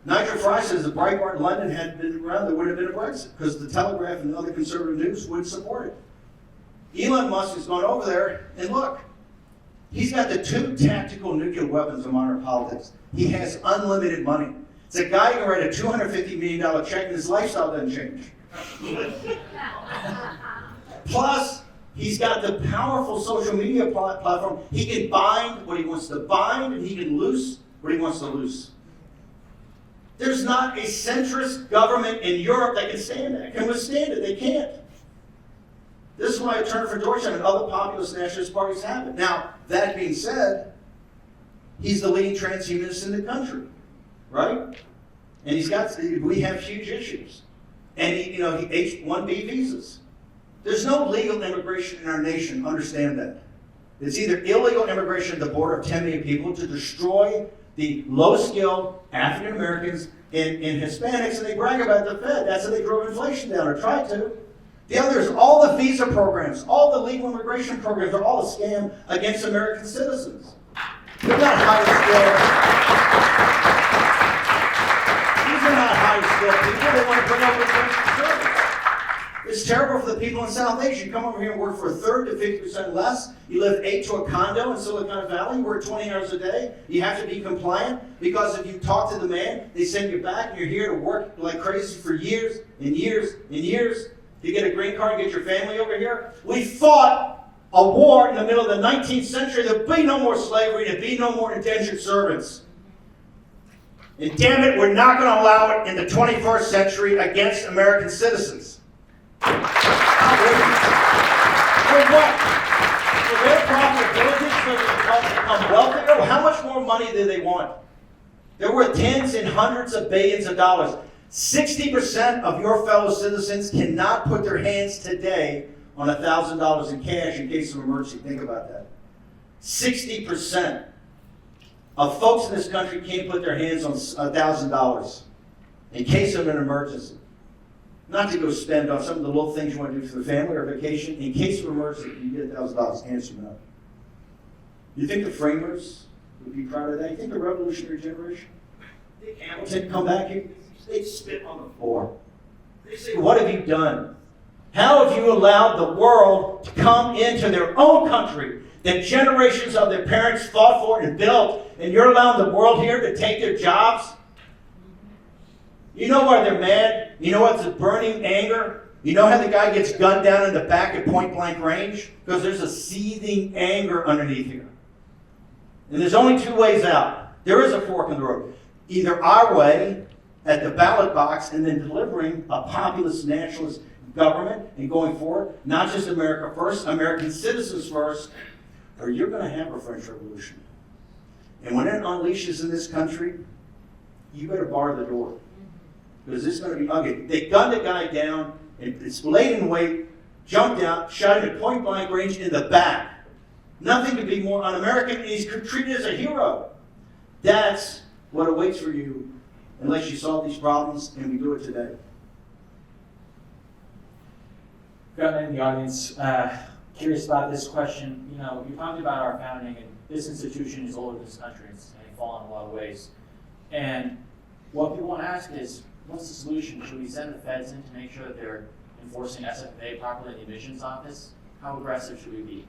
Nigel Farage says if Breitbart in London hadn't been around, there would have been a Brexit because the Telegraph and other conservative news would support it. Elon Musk has gone over there and look, he's got the 2 tactical nuclear weapons of modern politics. He has unlimited money. It's a guy who can write a $250 million check and his lifestyle doesn't change. Plus, he's got the powerful social media platform. He can bind what he wants to bind, and he can loose what he wants to loose. There's not a centrist government in Europe that can withstand it. They can't. This is why Alternative for Deutschland and other populist nationalist parties have it. Now, that being said, he's the leading transhumanist in the country, right? And we have huge issues. And he H-1B visas. There's no legal immigration in our nation, understand that. It's either illegal immigration at the border of 10 million people to destroy the low-skilled African Americans and Hispanics, and they brag about the Fed. That's how they drove inflation down, or tried to. The other is all the visa programs, all the legal immigration programs are all a scam against American citizens. They're not high-skilled. These are not high-skilled people. They want to bring over the service. It's terrible for the people in South Asia. You come over here and work for a third to 50% less. You live 8 to a condo in Silicon Valley. You work 20 hours a day. You have to be compliant because if you talk to the man, they send you back and you're here to work like crazy for years and years and years to get a green card and get your family over here. We fought a war in the middle of the 19th century. There'd be no more slavery. There'd be no more indentured servants. And damn it, we're not going to allow it in the 21st century against American citizens. For what? For their profitability, so they become wealthier? How much more money do they want? There were tens and hundreds of billions of dollars. 60% of your fellow citizens cannot put their hands today on $1,000 in cash in case of emergency. Think about that. 60% of folks in this country can't put their hands on $1,000 in case of an emergency. Not to go spend on some of the little things you want to do for the family or vacation. In case of emergency, you get $1,000, hands you up. You think the framers would be proud of that? You think the revolutionary generation? You think Hamilton come back here? They'd spit on the floor. They say, what have you done? How have you allowed the world to come into their own country that generations of their parents fought for and built, and you're allowing the world here to take their jobs? You know why they're mad? You know what's the burning anger? You know how the guy gets gunned down in the back at point blank range? Because there's a seething anger underneath here. And there's only 2 ways out. There is a fork in the road. Either our way at the ballot box and then delivering a populist nationalist government and going forward, not just America first, American citizens first, or you're going to have a French Revolution. And when it unleashes in this country, you better bar the door. Because this is going to be ugly. They gunned a guy down, and it's laid in wait jumped out, shot him at point blank range in the back. Nothing could be more un-American, and he's treated as a hero. That's what awaits for you unless you solve these problems, and we do it today. Got in the audience, curious about this question. You know, you talked about our founding, and this institution is older than this country. It's fallen in a lot of ways. And what people want to ask is, what's the solution? Should we send the feds in to make sure that they're enforcing SFA properly in the admissions office? How aggressive should we be?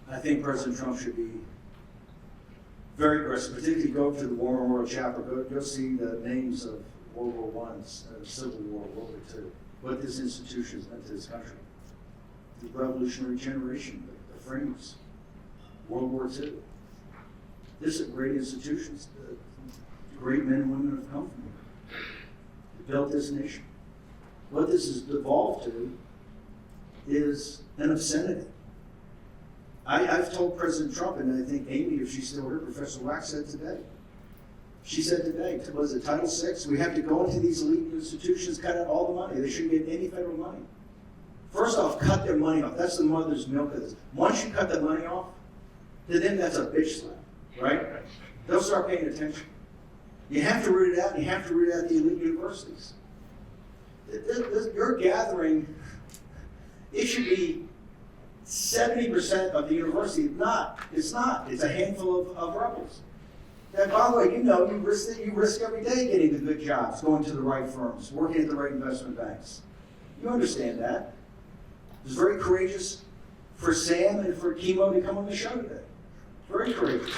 I think President Trump should be very aggressive, particularly go to the War Memorial Chapel, go see the names of World War I's, Civil War, World War II, what this institution has meant to this country. The revolutionary generation, the framers, World War II. This is great institutions. The great men and women have come from here. They built this nation. What this has devolved to is an obscenity. I've told President Trump, and I think Amy, if she's still here, Professor Wax said today. She said today, was it Title VI? We have to go into these elite institutions, cut out all the money. They shouldn't get any federal money. First off, cut their money off. That's the mother's milk of this. Once you cut the money off, to them that's a bitch slap, right? They'll start paying attention. You have to root it out, and you have to root out the elite universities. You're gathering, it should be 70% of the university. It's not. It's a handful of rebels. And by the way, you risk every day getting the good jobs, going to the right firms, working at the right investment banks. You understand that. It was very courageous for Sam and for Chemo to come on the show today. Very courageous.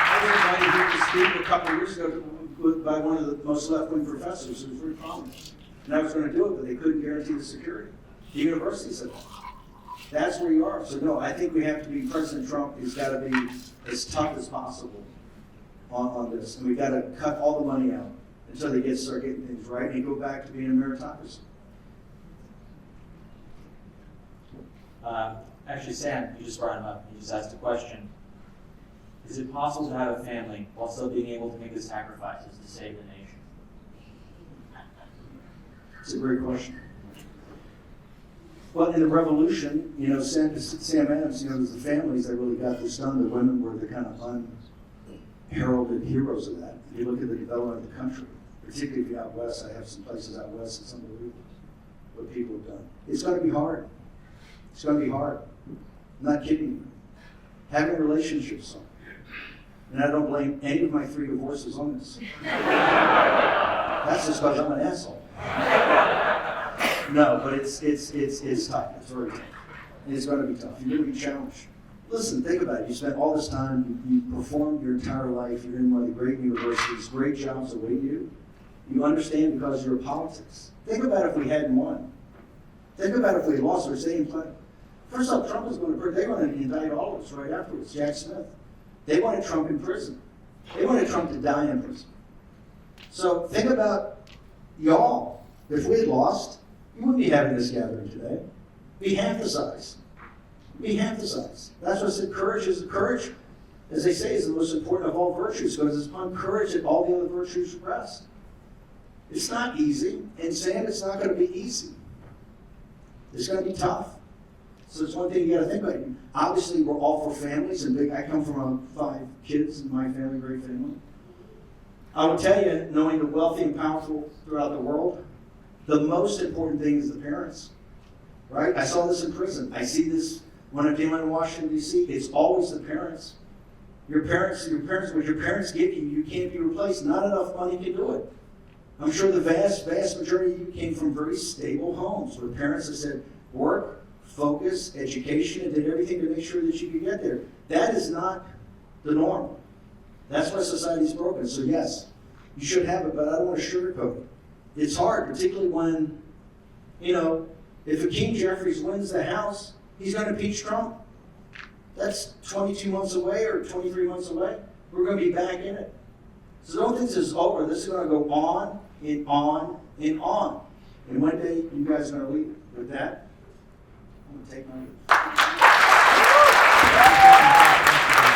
I was invited here to speak a couple of years ago by one of the most left-wing professors who was very prominent. And I was going to do it, but they couldn't guarantee the security. The university said, that's where you are. So no, I think we have to be, President Trump has got to be as tough as possible on this. And we've got to cut all the money out until they start getting things right and go back to being a meritocracy. Actually, Sam, you just brought him up. You just asked a question. Is it possible to have a family while still being able to make the sacrifices to save the nation? It's a great question. Well, in the revolution, Sam Adams, there's the families that really got this done. The women were the kind of unheralded heroes of that. If you look at the development of the country, particularly if you're out west, I have some places out west that's unbelievable what people have done. It's going to be hard. It's going to be hard. I'm not kidding you. Having relationships. And I don't blame any of my 3 divorces on this. That's just because I'm an asshole. No, but it's tough. It's very tough. And it's going to be tough. You're going to be challenged. Listen, think about it. You spent all this time, you performed your entire life, you're in one of the great universities, great jobs await you. You understand because of your politics. Think about if we hadn't won. Think about if we lost or stayed in play. First off, Trump is going to, they're going to indict all of us right afterwards. Jack Smith. They wanted Trump in prison. They wanted Trump to die in prison. So think about y'all. If we had lost, you wouldn't be having this gathering today. Be half the size. Be half the size. That's what I said, courage, as they say, is the most important of all virtues, because it's upon courage that all the other virtues rest. It's not easy, and Sam, it's not going to be easy. It's going to be tough. So it's one thing you got to think about. Obviously, we're all for families, and I come from 5 kids in my family, great family. I will tell you, knowing the wealthy and powerful throughout the world, the most important thing is the parents, right? I saw this in prison. I see this when I'm dealing in Washington, D.C. It's always the parents. Your parents, what your parents give you, you can't be replaced. Not enough money can do it. I'm sure the vast majority of you came from very stable homes where parents have said, work, focus, education, and did everything to make sure that you could get there. That is not the norm. That's why society's broken. So yes, you should have it, but I don't want to sugarcoat it. It's hard, particularly when, if Hakeem Jeffries wins the House, he's going to impeach Trump. That's 22 months away or 23 months away. We're going to be back in it. So don't think this is over. This is going to go on and on and on. And one day, you guys are going to leave. With that, I'm going to take my leave.